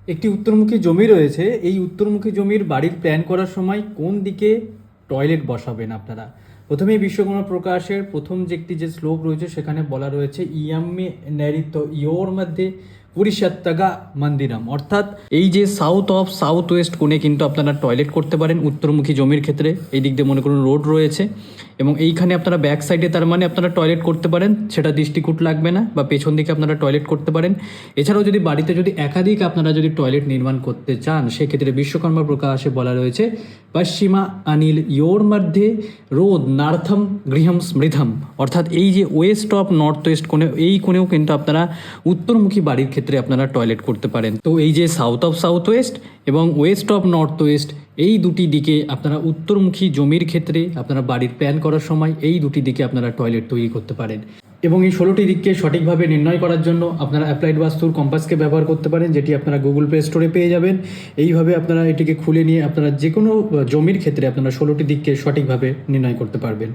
একটি উত্তরমুখী জমি রয়েছে। এই উত্তরমুখী জমির বাড়ির প্ল্যান করার সময় কোন দিকে টয়লেট বসাবেন আপনারা? প্রথমেই বিশ্বকর্মা প্রকাশের প্রথম যে একটি যে শ্লোক রয়েছে সেখানে বলা রয়েছে ইয়াম্মে নৈরিত্য ইয়োর মধ্যে পুরিষাত্তাগা মন্দিরম, অর্থাৎ এই যে সাউথ ওয়েস্ট কোণে কিন্তু আপনারা টয়লেট করতে পারেন উত্তরমুখী জমির ক্ষেত্রে। এই দিক দিয়ে মনে করুন রোড রয়েছে এবং এইখানে আপনারা ব্যাক সাইডে তার মানে আপনারা টয়লেট করতে পারেন, সেটা দৃষ্টিকূট লাগবে না, বা পেছন দিকে আপনারা টয়লেট করতে পারেন। এছাড়াও যদি বাড়িতে যদি একাধিক আপনারা যদি টয়লেট নির্মাণ করতে চান সেক্ষেত্রে বিশ্বকর্মা প্রকাশে বলা রয়েছে পশ্চিমা অনিল ইয়োর মধ্যে রোদ নার্থম গৃহম স্মৃধম, অর্থাৎ এই যে ওয়েস্ট অফ নর্থ ওয়েস্ট কোণে, এই কোণেও কিন্তু আপনারা উত্তরমুখী বাড়ির ক্ষেত্রে আপনারা টয়লেট করতে পারেন। তো এই যে সাউথ ওয়েস্ট এবং ওয়েস্ট অফ নর্থ ওয়েস্ট, এই দুটি দিকে আপনারা উত্তরমুখী জমির ক্ষেত্রে আপনারা বাড়ির প্ল্যান করার সময় এই দুটি দিকে আপনারা টয়লেট তৈরি করতে পারেন। এবং এই 16টি দিককে সঠিকভাবে নির্ণয় করার জন্য আপনারা অ্যাপ্লাইড বাস্তুর কম্পাসকে ব্যবহার করতে পারেন, যেটি আপনারা গুগল প্লে স্টোরে পেয়ে যাবেন। এইভাবে আপনারা এটিকে খুলে নিয়ে আপনারা যে কোনো জমির ক্ষেত্রে আপনারা 16টি দিককে সঠিকভাবে নির্ণয় করতে পারবেন।